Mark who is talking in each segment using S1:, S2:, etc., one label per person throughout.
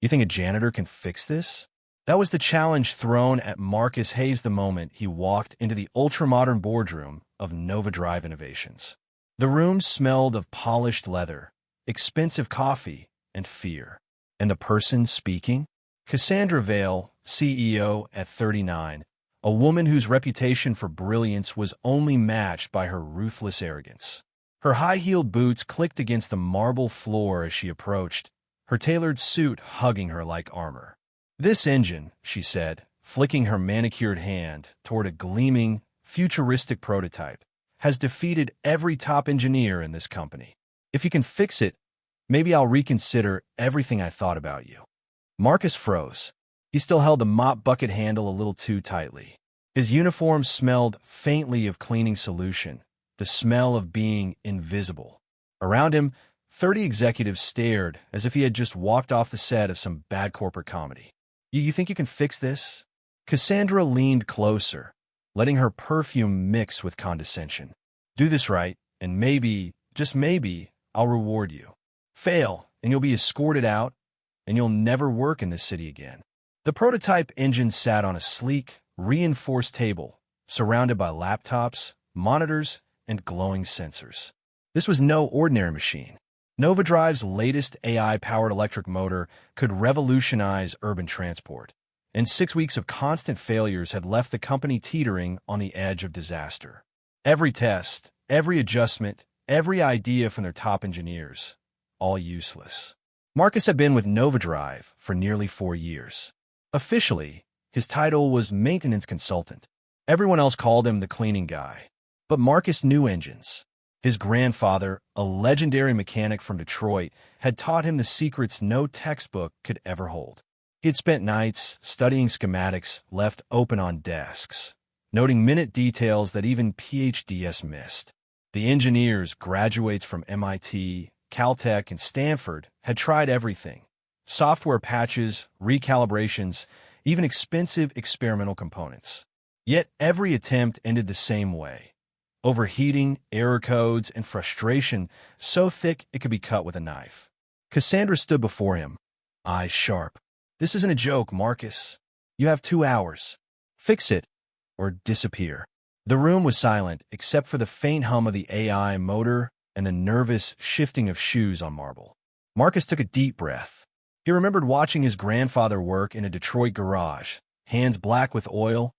S1: You think a janitor can fix this? That was the challenge thrown at Marcus Hayes the moment he walked into the ultra-modern boardroom of Nova Drive Innovations. The room smelled of polished leather, expensive coffee, and fear. And the person speaking? Cassandra Vale, CEO at 39, a woman whose reputation for brilliance was only matched by her ruthless arrogance. Her high-heeled boots clicked against the marble floor as she approached, her tailored suit hugging her like armor. "This engine," she said, flicking her manicured hand toward a gleaming, futuristic prototype, "has defeated every top engineer in this company. If you can fix it, maybe I'll reconsider everything I thought about you." Marcus froze. He still held the mop bucket handle a little too tightly. His uniform smelled faintly of cleaning solution, the smell of being invisible. Around him, 30 executives stared as if he had just walked off the set of some bad corporate comedy. You think you can fix this?" Cassandra leaned closer, letting her perfume mix with condescension. "Do this right, and maybe, just maybe, I'll reward you. Fail, and you'll be escorted out, and you'll never work in this city again." The prototype engine sat on a sleek, reinforced table, surrounded by laptops, monitors, and glowing sensors. This was no ordinary machine. Nova Drive's latest AI-powered electric motor could revolutionize urban transport, and 6 weeks of constant failures had left the company teetering on the edge of disaster. Every test, every adjustment, every idea from their top engineers, all useless. Marcus had been with Nova Drive for nearly 4 years. Officially, his title was maintenance consultant. Everyone else called him the cleaning guy. But Marcus knew engines. His grandfather, a legendary mechanic from Detroit, had taught him the secrets no textbook could ever hold. He had spent nights studying schematics left open on desks, noting minute details that even PhDs missed. The engineers, graduates from MIT, Caltech, and Stanford, had tried everything: software patches, recalibrations, even expensive experimental components. Yet every attempt ended the same way: overheating, error codes, and frustration so thick it could be cut with a knife. Cassandra stood before him, eyes sharp. "This isn't a joke, Marcus. You have 2 hours. Fix it, or disappear." The room was silent, except for the faint hum of the AI motor and the nervous shifting of shoes on marble. Marcus took a deep breath. He remembered watching his grandfather work in a Detroit garage, hands black with oil,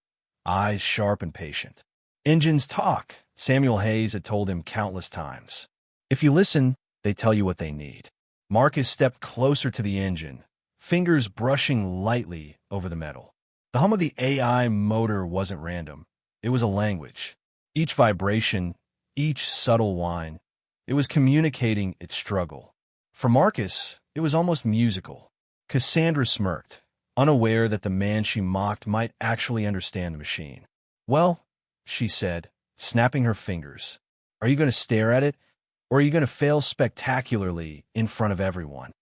S1: eyes sharp and patient. "Engines talk," Samuel Hayes had told him countless times. "If you listen, they tell you what they need." Marcus stepped closer to the engine, fingers brushing lightly over the metal. The hum of the AI motor wasn't random. It was a language. Each vibration, each subtle whine, it was communicating its struggle. For Marcus, it was almost musical. Cassandra smirked, unaware that the man she mocked might actually understand the machine. "Well," she said, snapping her fingers, "are you going to stare at it, or are you going to fail spectacularly in front of everyone?"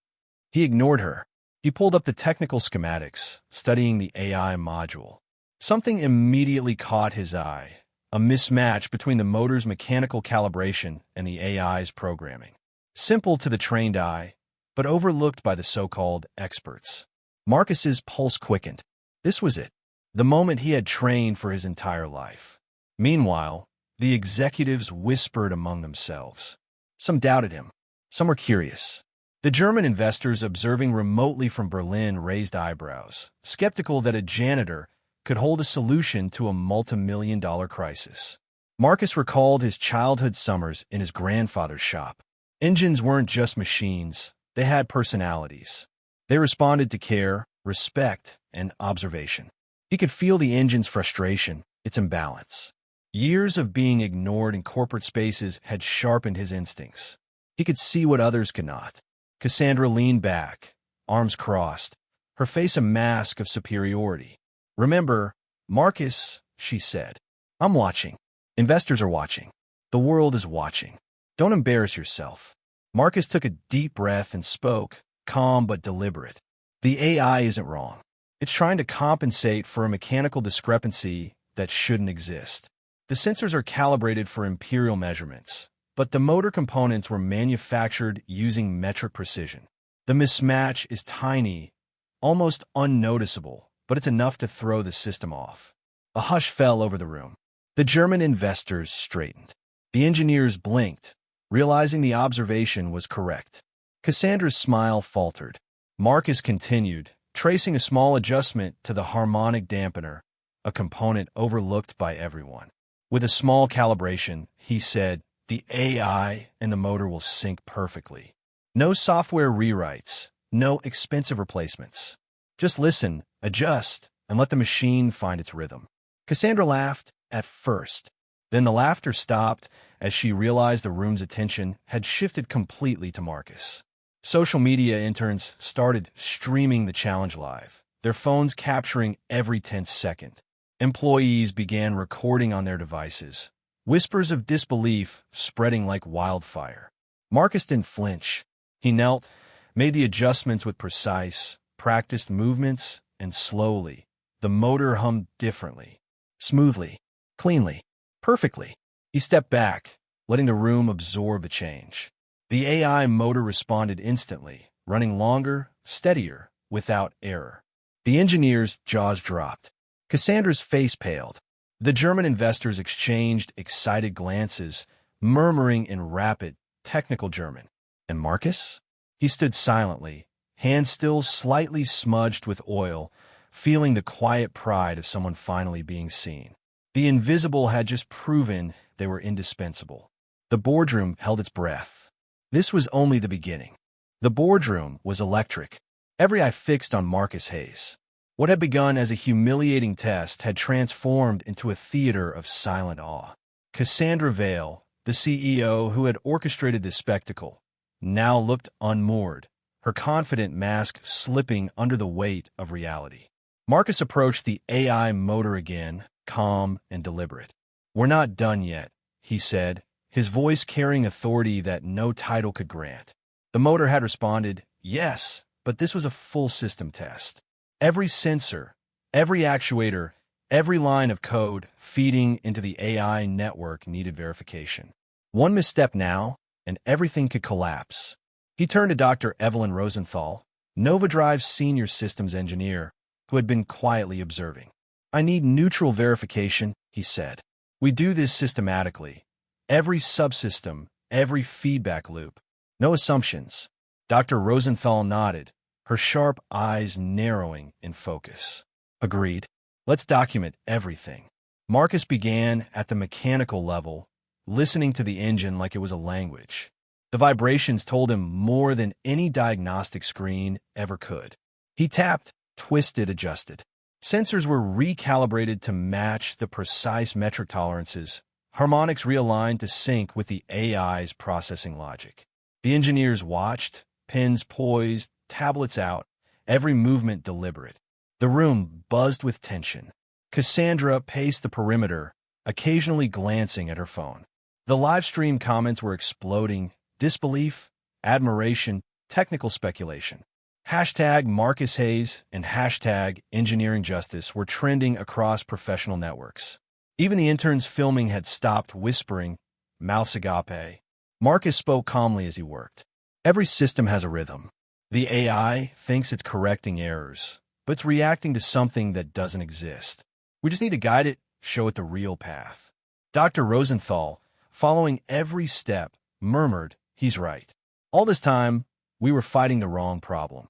S1: He ignored her. He pulled up the technical schematics, studying the AI module. Something immediately caught his eye: a mismatch between the motor's mechanical calibration and the AI's programming. Simple to the trained eye, but overlooked by the so-called experts. Marcus's pulse quickened. This was it, the moment he had trained for his entire life. Meanwhile, the executives whispered among themselves. Some doubted him. Some were curious. The German investors observing remotely from Berlin raised eyebrows, skeptical that a janitor could hold a solution to a multi-million-dollar crisis. Marcus recalled his childhood summers in his grandfather's shop. Engines weren't just machines, they had personalities. They responded to care, respect, and observation. He could feel the engine's frustration, its imbalance. Years of being ignored in corporate spaces had sharpened his instincts. He could see what others could not. Cassandra leaned back, arms crossed, her face a mask of superiority. "Remember, Marcus," she said, "I'm watching. Investors are watching. The world is watching. Don't embarrass yourself." Marcus took a deep breath and spoke, calm but deliberate. "The AI isn't wrong. It's trying to compensate for a mechanical discrepancy that shouldn't exist. The sensors are calibrated for imperial measurements, but the motor components were manufactured using metric precision. The mismatch is tiny, almost unnoticeable, but it's enough to throw the system off. A hush fell over the room. The German investors straightened. The engineers blinked, realizing the observation was correct. Cassandra's smile faltered. Marcus continued, tracing a small adjustment to the harmonic dampener, a component overlooked by everyone. With a small calibration, he said, the AI and the motor will sync perfectly. No software rewrites, no expensive replacements. Just listen, adjust, and let the machine find its rhythm. Cassandra laughed at first. Then the laughter stopped as she realized the room's attention had shifted completely to Marcus. Social media interns started streaming the challenge live, their phones capturing every 10th second. Employees began recording on their devices, whispers of disbelief spreading like wildfire. Marcus didn't flinch. He knelt, made the adjustments with precise, practiced movements, and slowly, the motor hummed differently, smoothly, cleanly, perfectly. He stepped back, letting the room absorb the change. The AI motor responded instantly, running longer, steadier, without error. The engineers' jaws dropped. Cassandra's face paled. The German investors exchanged excited glances, murmuring in rapid, technical German. And Marcus? He stood silently, hands still slightly smudged with oil, feeling the quiet pride of someone finally being seen. The invisible had just proven they were indispensable. The boardroom held its breath. This was only the beginning. The boardroom was electric. Every eye fixed on Marcus Hayes. What had begun as a humiliating test had transformed into a theater of silent awe. Cassandra Vale, the CEO who had orchestrated this spectacle, now looked unmoored, her confident mask slipping under the weight of reality. Marcus approached the AI motor again, calm and deliberate. "We're not done yet," he said, his voice carrying authority that no title could grant. The motor had responded, yes, but this was a full system test. Every sensor, every actuator, every line of code feeding into the AI network needed verification. One misstep now, and everything could collapse. He turned to Dr. Evelyn Rosenthal, NovaDrive's senior systems engineer, who had been quietly observing. "I need neutral verification," he said. "We do this systematically. Every subsystem, every feedback loop. No assumptions." Dr. Rosenthal nodded, her sharp eyes narrowing in focus. "Agreed. Let's document everything." Marcus began at the mechanical level, listening to the engine like it was a language. The vibrations told him more than any diagnostic screen ever could. He tapped, twisted, adjusted. Sensors were recalibrated to match the precise metric tolerances, harmonics realigned to sync with the AI's processing logic. The engineers watched, pens poised, tablets out, every movement deliberate. The room buzzed with tension. Cassandra paced the perimeter, occasionally glancing at her phone. The live stream comments were exploding, disbelief, admiration, technical speculation. Hashtag Marcus Hayes and hashtag Engineering Justice were trending across professional networks. Even the interns filming had stopped whispering, mouths agape. Marcus spoke calmly as he worked. "Every system has a rhythm. The AI thinks it's correcting errors, but it's reacting to something that doesn't exist. We just need to guide it, show it the real path." Dr. Rosenthal, following every step, murmured, "He's right. All this time, we were fighting the wrong problem."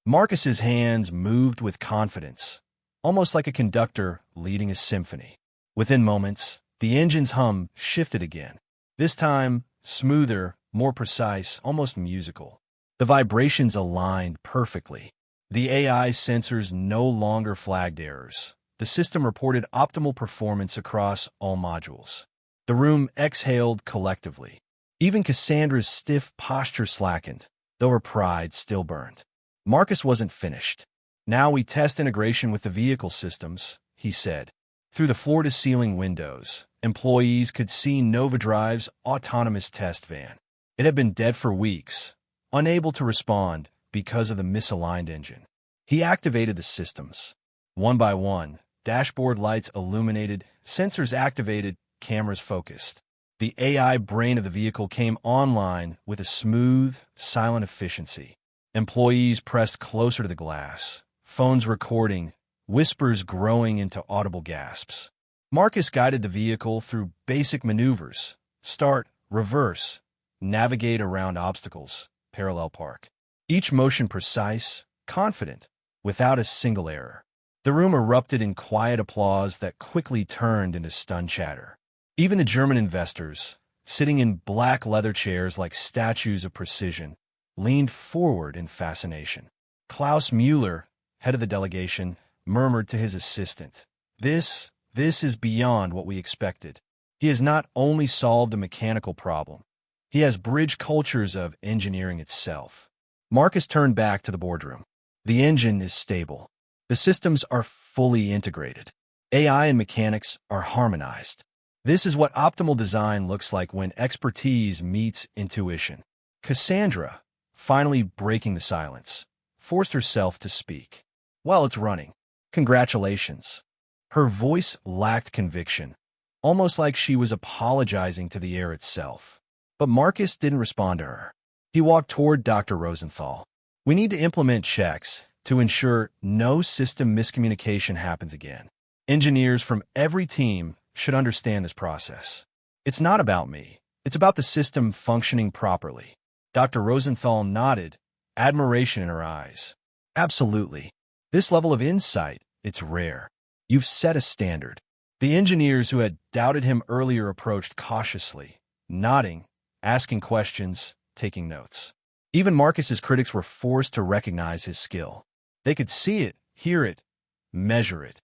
S1: Marcus's hands moved with confidence, almost like a conductor leading a symphony. Within moments, the engine's hum shifted again. This time, smoother, more precise, almost musical. The vibrations aligned perfectly. The AI sensors no longer flagged errors. The system reported optimal performance across all modules. The room exhaled collectively. Even Cassandra's stiff posture slackened, though her pride still burned. Marcus wasn't finished. "Now we test integration with the vehicle systems," he said. Through the floor-to-ceiling windows, employees could see NovaDrive's autonomous test van. It had been dead for weeks, unable to respond because of the misaligned engine. He activated the systems. One by one, dashboard lights illuminated, sensors activated, cameras focused. The AI brain of the vehicle came online with a smooth, silent efficiency. Employees pressed closer to the glass, phones recording, whispers growing into audible gasps. Marcus guided the vehicle through basic maneuvers: start, reverse, navigate around obstacles, parallel park. Each motion precise, confident, without a single error. The room erupted in quiet applause that quickly turned into stunned chatter. Even the German investors, sitting in black leather chairs like statues of precision, leaned forward in fascination. Klaus Müller, head of the delegation, murmured to his assistant, This is beyond what we expected. He has not only solved a mechanical problem, he has bridged cultures of engineering itself." Marcus turned back to the boardroom. The engine is stable. The systems are fully integrated. AI and mechanics are harmonized. This is what optimal design looks like when expertise meets intuition. Cassandra, finally breaking the silence, forced herself to speak. "Well, it's running. Congratulations." Her voice lacked conviction, almost like she was apologizing to the air itself. But Marcus didn't respond to her. He walked toward Dr. Rosenthal. "We need to implement checks to ensure no system miscommunication happens again. Engineers from every team should understand this process. It's not about me. It's about the system functioning properly." Dr. Rosenthal nodded, admiration in her eyes. "Absolutely. This level of insight, it's rare. You've set a standard." The engineers who had doubted him earlier approached cautiously, nodding, asking questions, taking notes. Even Marcus's critics were forced to recognize his skill. They could see it, hear it, measure it.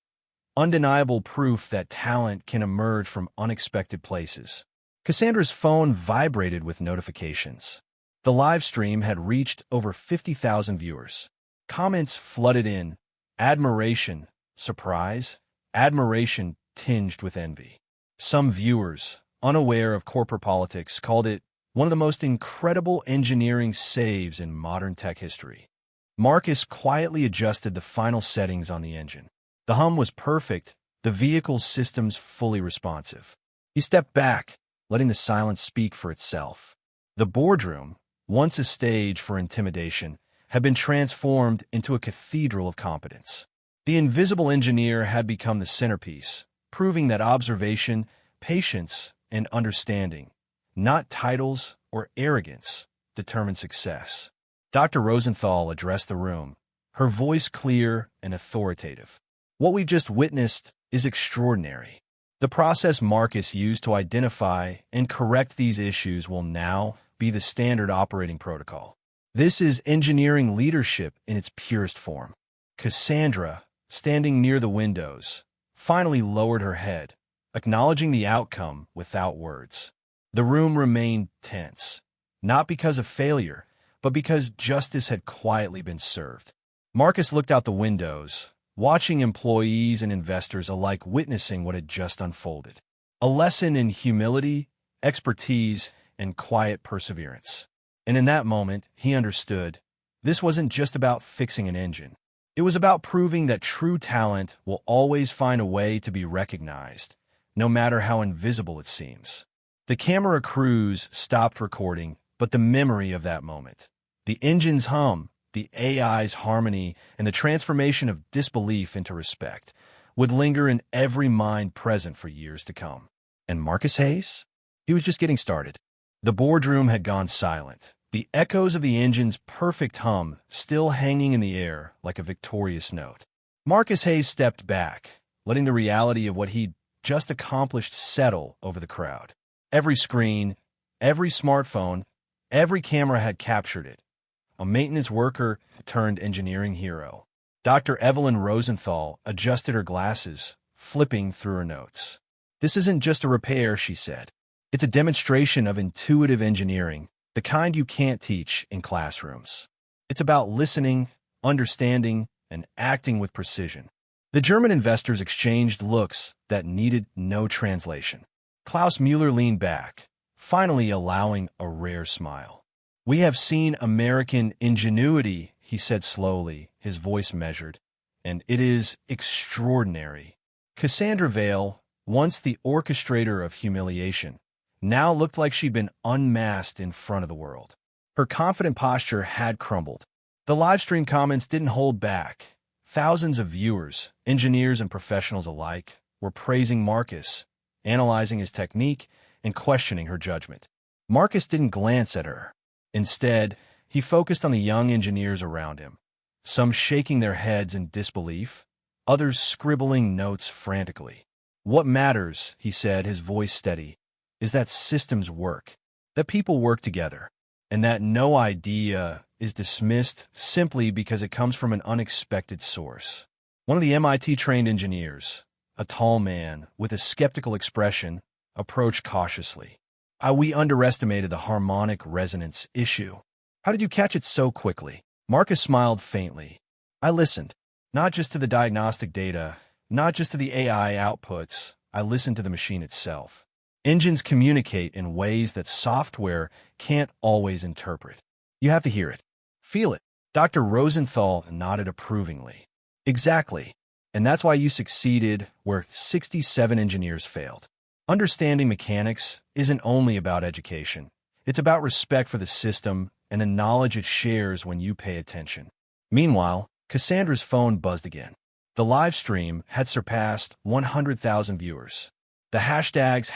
S1: Undeniable proof that talent can emerge from unexpected places. Cassandra's phone vibrated with notifications. The live stream had reached over 50,000 viewers. Comments flooded in: admiration, surprise, admiration tinged with envy. Some viewers, unaware of corporate politics, called it one of the most incredible engineering saves in modern tech history. Marcus quietly adjusted the final settings on the engine. The hum was perfect, the vehicle's systems fully responsive. He stepped back, letting the silence speak for itself. The boardroom, once a stage for intimidation, had been transformed into a cathedral of competence. The invisible engineer had become the centerpiece, proving that observation, patience, and understanding, not titles or arrogance, determine success. Dr. Rosenthal addressed the room, her voice clear and authoritative. "What we've just witnessed is extraordinary. The process Marcus used to identify and correct these issues will now be the standard operating protocol. This is engineering leadership in its purest form." Cassandra, standing near the windows, finally lowered her head, acknowledging the outcome without words. The room remained tense, not because of failure, but because justice had quietly been served. Marcus looked out the windows, watching employees and investors alike witnessing what had just unfolded. A lesson in humility, expertise, and quiet perseverance. And in that moment, he understood this wasn't just about fixing an engine. It was about proving that true talent will always find a way to be recognized, no matter how invisible it seems. The camera crews stopped recording, but the memory of that moment, the engine's hum, the AI's harmony, and the transformation of disbelief into respect, would linger in every mind present for years to come. And Marcus Hayes? He was just getting started. The boardroom had gone silent, the echoes of the engine's perfect hum still hanging in the air like a victorious note. Marcus Hayes stepped back, letting the reality of what he'd just accomplished settle over the crowd. Every screen, every smartphone, every camera had captured it. A maintenance worker turned engineering hero. Dr. Evelyn Rosenthal adjusted her glasses, flipping through her notes. "This isn't just a repair," she said. "It's a demonstration of intuitive engineering, the kind you can't teach in classrooms. It's about listening, understanding, and acting with precision." The German investors exchanged looks that needed no translation. Klaus Müller leaned back, finally allowing a rare smile. "We have seen American ingenuity," he said slowly, his voice measured, "and it is extraordinary." Cassandra Vale, once the orchestrator of humiliation, now looked like she'd been unmasked in front of the world. Her confident posture had crumbled. The livestream comments didn't hold back, Thousands of viewers, engineers and professionals alike, were praising Marcus, analyzing his technique, and questioning her judgment. Marcus didn't glance at her. Instead, he focused on the young engineers around him, some shaking their heads in disbelief, others scribbling notes frantically. "What matters," he said, his voice steady, "is that systems work, that people work together, and that no idea is dismissed simply because it comes from an unexpected source." One of the MIT-trained engineers, a tall man with a skeptical expression, approached cautiously. We underestimated the harmonic resonance issue. How did you catch it so quickly?" Marcus smiled faintly. "I listened, not just to the diagnostic data, not just to the AI outputs. I listened to the machine itself. Engines communicate in ways that software can't always interpret. You have to hear it, feel it." Dr. Rosenthal nodded approvingly. "Exactly. And that's why you succeeded where 67 engineers failed. Understanding mechanics isn't only about education. It's about respect for the system and the knowledge it shares when you pay attention." Meanwhile, Cassandra's phone buzzed again. The live stream had surpassed 100,000 viewers. The hashtags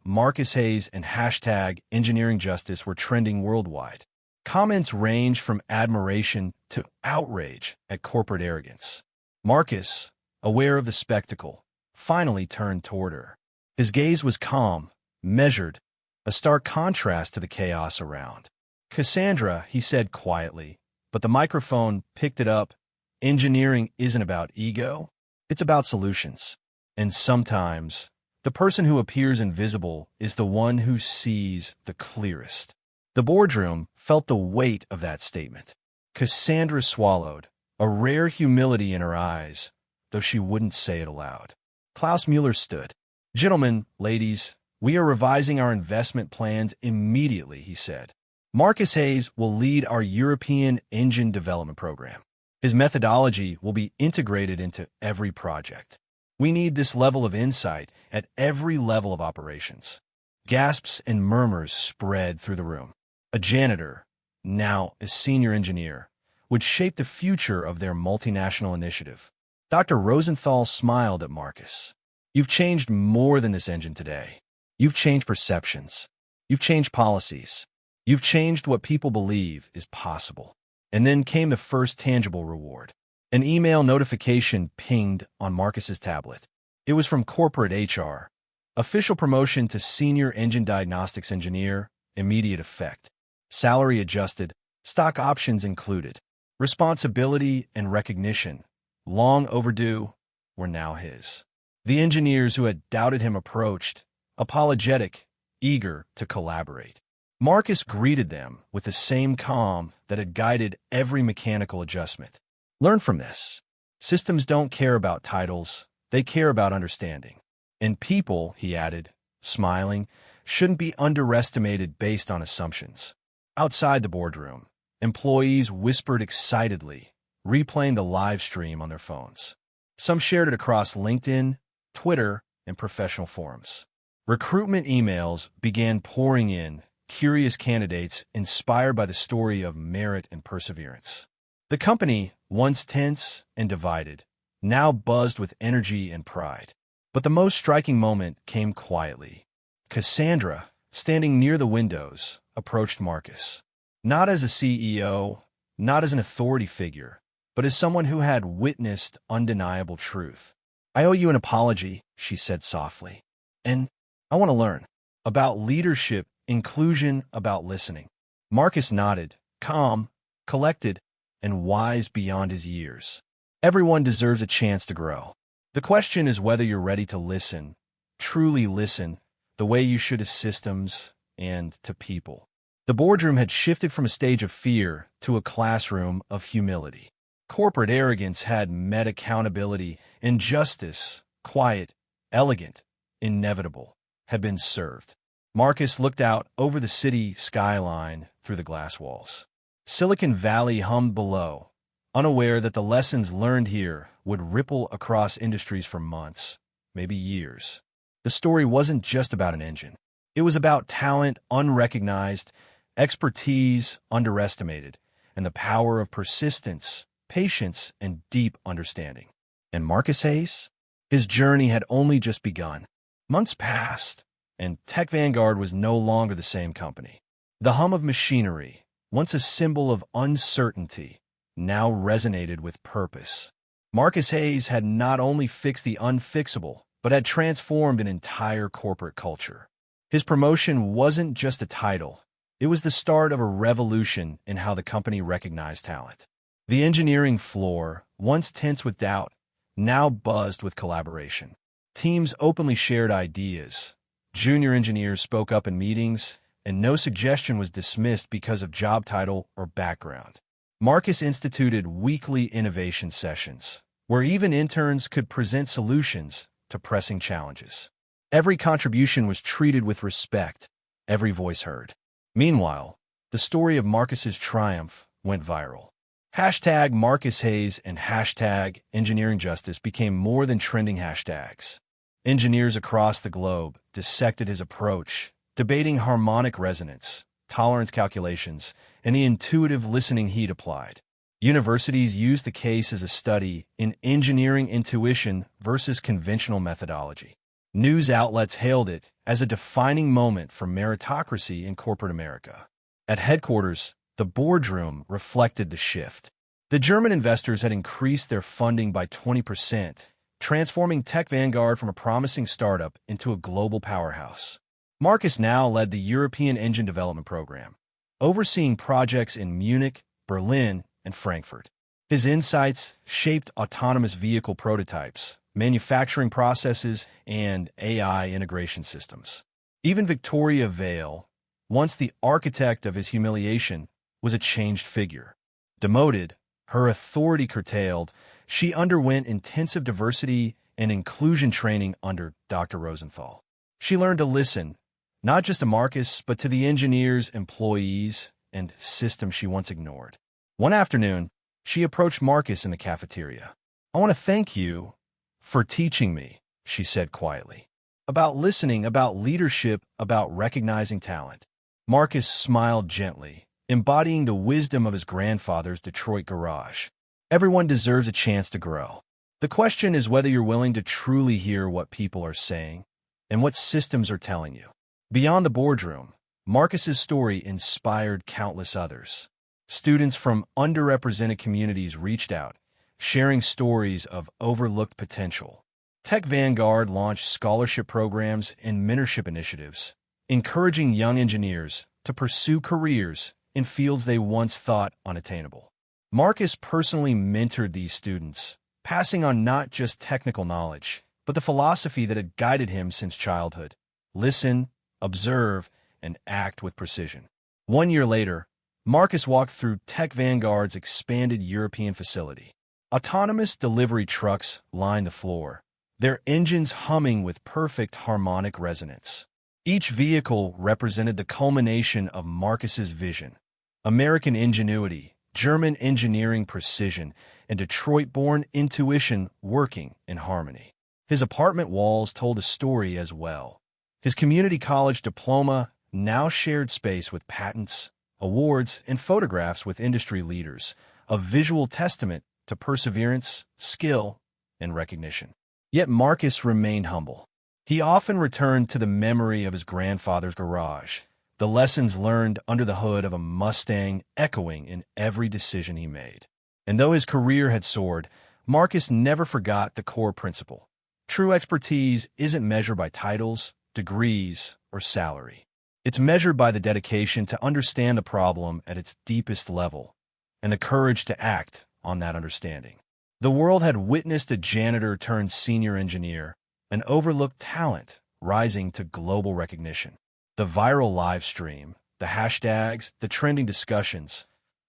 S1: #MarcusHayes and #EngineeringJustice were trending worldwide. Comments ranged from admiration to outrage at corporate arrogance. Marcus, aware of the spectacle, finally turned toward her. His gaze was calm, measured, a stark contrast to the chaos around. "Cassandra," he said quietly, but the microphone picked it up, "engineering isn't about ego, it's about solutions. And sometimes, the person who appears invisible is the one who sees the clearest." The boardroom felt the weight of that statement. Cassandra swallowed, a rare humility in her eyes, though she wouldn't say it aloud. Klaus Mueller stood. "Gentlemen, ladies, we are revising our investment plans immediately," he said. "Marcus Hayes will lead our European engine development program. His methodology will be integrated into every project. We need this level of insight at every level of operations." Gasps and murmurs spread through the room. A janitor, now a senior engineer, would shape the future of their multinational initiative. Dr. Rosenthal smiled at Marcus. "You've changed more than this engine today. You've changed perceptions. You've changed policies. You've changed what people believe is possible." And then came the first tangible reward. An email notification pinged on Marcus's tablet. It was from corporate HR. Official promotion to senior engine diagnostics engineer, immediate effect. Salary adjusted, stock options included. Responsibility and recognition, long overdue, were now his. The engineers who had doubted him approached, apologetic, eager to collaborate. Marcus greeted them with the same calm that had guided every mechanical adjustment. "Learn from this. Systems don't care about titles, they care about understanding. And people," he added, smiling, "shouldn't be underestimated based on assumptions." Outside the boardroom, employees whispered excitedly, replaying the live stream on their phones. Some shared it across LinkedIn, Twitter, and professional forums. Recruitment emails began pouring in, curious candidates inspired by the story of merit and perseverance. The company, once tense and divided, now buzzed with energy and pride. But the most striking moment came quietly. Cassandra, standing near the windows, approached Marcus. Not as a CEO, not as an authority figure, but as someone who had witnessed undeniable truth. "I owe you an apology," she said softly. "And I want to learn about leadership, inclusion, about listening." Marcus nodded, calm, collected, and wise beyond his years. Everyone deserves a chance to grow. The question is whether you're ready to listen, truly listen, the way you should to systems and to people. The boardroom had shifted from a stage of fear to a classroom of humility. Corporate arrogance had met accountability, and justice, quiet, elegant, inevitable, had been served. Marcus looked out over the city skyline through the glass walls. Silicon Valley hummed below, unaware that the lessons learned here would ripple across industries for months, maybe years. The story wasn't just about an engine. It was about talent unrecognized, expertise underestimated, and the power of persistence patience, and deep understanding. And Marcus Hayes? His journey had only just begun. Months passed, and Tech Vanguard was no longer the same company. The hum of machinery, once a symbol of uncertainty, now resonated with purpose. Marcus Hayes had not only fixed the unfixable, but had transformed an entire corporate culture. His promotion wasn't just a title. It was the start of a revolution in how the company recognized talent. The engineering floor, once tense with doubt, now buzzed with collaboration. Teams openly shared ideas. Junior engineers spoke up in meetings, and no suggestion was dismissed because of job title or background. Marcus instituted weekly innovation sessions, where even interns could present solutions to pressing challenges. Every contribution was treated with respect, every voice heard. Meanwhile, the story of Marcus's triumph went viral. Hashtag Marcus Hayes and hashtag Engineering Justice became more than trending hashtags. Engineers across the globe dissected his approach, debating harmonic resonance, tolerance calculations, and the intuitive listening he'd applied. Universities used the case as a study in engineering intuition versus conventional methodology. News outlets hailed it as a defining moment for meritocracy in corporate America. At headquarters, the boardroom reflected the shift. The German investors had increased their funding by 20%, transforming Tech Vanguard from a promising startup into a global powerhouse. Marcus now led the European Engine Development Program, overseeing projects in Munich, Berlin, and Frankfurt. His insights shaped autonomous vehicle prototypes, manufacturing processes, and AI integration systems. Even Victoria Vale, once the architect of his humiliation, was a changed figure. Demoted, her authority curtailed, she underwent intensive diversity and inclusion training under Dr. Rosenthal. She learned to listen, not just to Marcus, but to the engineers, employees, and systems she once ignored. One afternoon, she approached Marcus in the cafeteria. "I want to thank you for teaching me," she said quietly. "About listening, about leadership, about recognizing talent." Marcus smiled gently, embodying the wisdom of his grandfather's Detroit garage. Everyone deserves a chance to grow. The question is whether you're willing to truly hear what people are saying and what systems are telling you. Beyond the boardroom, Marcus's story inspired countless others. Students from underrepresented communities reached out, sharing stories of overlooked potential. Tech Vanguard launched scholarship programs and mentorship initiatives, encouraging young engineers to pursue careers in fields they once thought unattainable. Marcus personally mentored these students, passing on not just technical knowledge, but the philosophy that had guided him since childhood: listen, observe, and act with precision. 1 year later, Marcus walked through Tech Vanguard's expanded European facility. Autonomous delivery trucks lined the floor, their engines humming with perfect harmonic resonance. Each vehicle represented the culmination of Marcus's vision: American ingenuity, German engineering precision, and Detroit-born intuition working in harmony. His apartment walls told a story as well. His community college diploma now shared space with patents, awards, and photographs with industry leaders, a visual testament to perseverance, skill, and recognition. Yet Marcus remained humble. He often returned to the memory of his grandfather's garage, the lessons learned under the hood of a Mustang echoing in every decision he made. And though his career had soared, Marcus never forgot the core principle: true expertise isn't measured by titles, degrees, or salary. It's measured by the dedication to understand the problem at its deepest level and the courage to act on that understanding. The world had witnessed a janitor turned senior engineer, an overlooked talent rising to global recognition. The viral live stream, the hashtags, the trending discussions,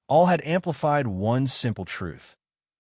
S1: all had amplified one simple truth: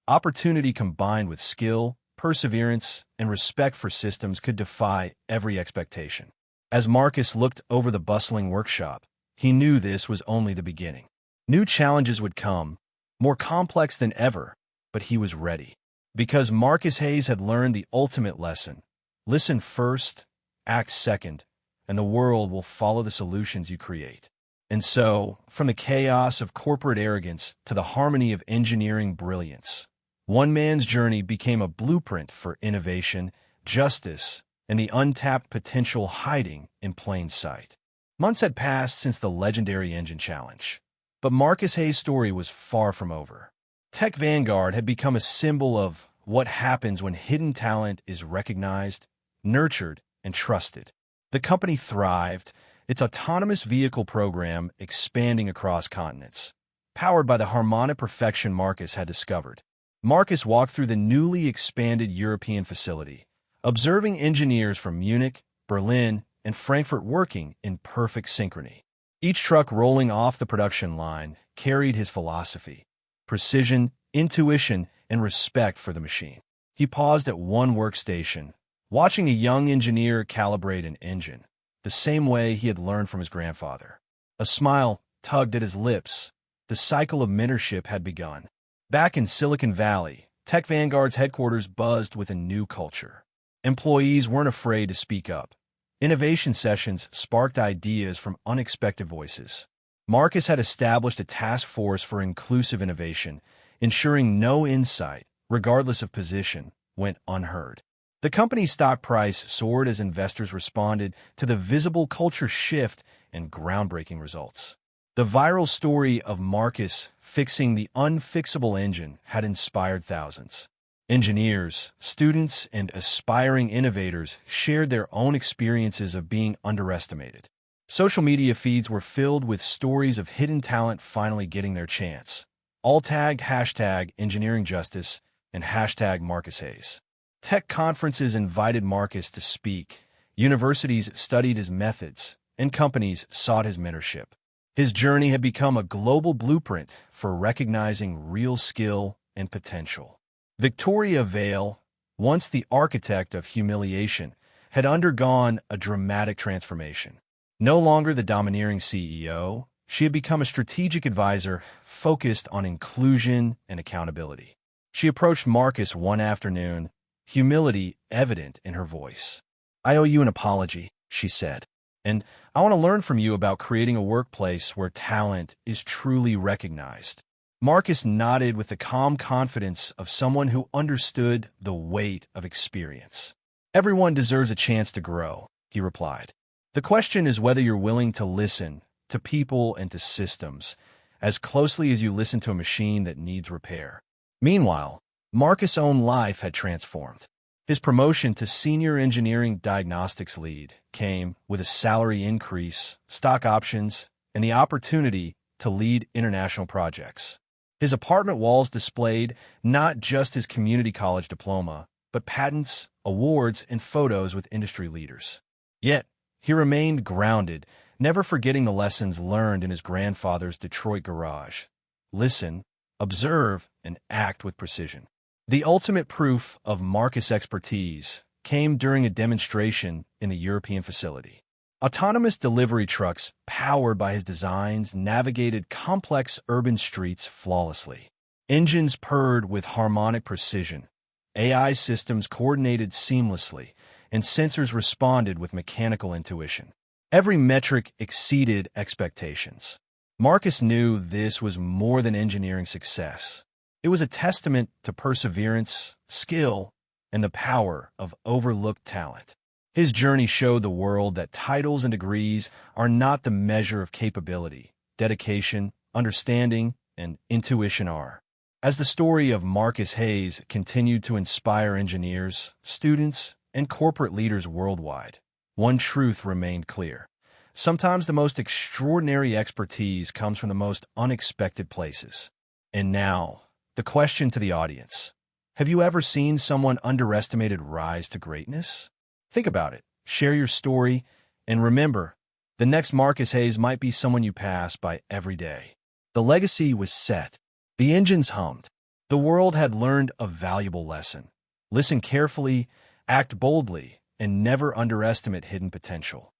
S1: opportunity combined with skill, perseverance, and respect for systems could defy every expectation. As Marcus looked over the bustling workshop, he knew this was only the beginning. New challenges would come, more complex than ever, but he was ready. Because Marcus Hayes had learned the ultimate lesson: listen first, act second, and the world will follow the solutions you create. And so, from the chaos of corporate arrogance to the harmony of engineering brilliance, one man's journey became a blueprint for innovation, justice, and the untapped potential hiding in plain sight. Months had passed since the legendary engine challenge, but Marcus Hayes' story was far from over. Tech Vanguard had become a symbol of what happens when hidden talent is recognized, nurtured, and trusted. The company thrived, its autonomous vehicle program expanding across continents, powered by the harmonic perfection Marcus had discovered. Marcus walked through the newly expanded European facility, observing engineers from Munich, Berlin, and Frankfurt working in perfect synchrony. Each truck rolling off the production line carried his philosophy: precision, intuition, and respect for the machine. He paused at one workstation, watching a young engineer calibrate an engine, the same way he had learned from his grandfather. A smile tugged at his lips. The cycle of mentorship had begun. Back in Silicon Valley, Tech Vanguard's headquarters buzzed with a new culture. Employees weren't afraid to speak up. Innovation sessions sparked ideas from unexpected voices. Marcus had established a task force for inclusive innovation, ensuring no insight, regardless of position, went unheard. The company's stock price soared as investors responded to the visible culture shift and groundbreaking results. The viral story of Marcus fixing the unfixable engine had inspired thousands. Engineers, students, and aspiring innovators shared their own experiences of being underestimated. Social media feeds were filled with stories of hidden talent finally getting their chance, all tagged #EngineeringJustice and #MarcusHayes. Tech conferences invited Marcus to speak, universities studied his methods, and companies sought his mentorship. His journey had become a global blueprint for recognizing real skill and potential. Victoria Vale, once the architect of humiliation, had undergone a dramatic transformation. No longer the domineering CEO, she had become a strategic advisor focused on inclusion and accountability. She approached Marcus one afternoon, humility evident in her voice. "I owe you an apology," she said, "and I want to learn from you about creating a workplace where talent is truly recognized." Marcus nodded with the calm confidence of someone who understood the weight of experience. "Everyone deserves a chance to grow," he replied. "The question is whether you're willing to listen to people and to systems as closely as you listen to a machine that needs repair." Meanwhile, Marcus' own life had transformed. His promotion to senior engineering diagnostics lead came with a salary increase, stock options, and the opportunity to lead international projects. His apartment walls displayed not just his community college diploma, but patents, awards, and photos with industry leaders. Yet, he remained grounded, never forgetting the lessons learned in his grandfather's Detroit garage. Listen, observe, and act with precision. The ultimate proof of Marcus' expertise came during a demonstration in the European facility. Autonomous delivery trucks, powered by his designs, navigated complex urban streets flawlessly. Engines purred with harmonic precision. AI systems coordinated seamlessly, and sensors responded with mechanical intuition. Every metric exceeded expectations. Marcus knew this was more than engineering success. It was a testament to perseverance, skill, and the power of overlooked talent. His journey showed the world that titles and degrees are not the measure of capability. Dedication, understanding, and intuition are. As the story of Marcus Hayes continued to inspire engineers, students, and corporate leaders worldwide, one truth remained clear. Sometimes the most extraordinary expertise comes from the most unexpected places. And now, the question to the audience: have you ever seen someone underestimated rise to greatness? Think about it, share your story, and remember, the next Marcus Hayes might be someone you pass by every day. The legacy was set. The engines hummed. The world had learned a valuable lesson. Listen carefully, act boldly, and never underestimate hidden potential.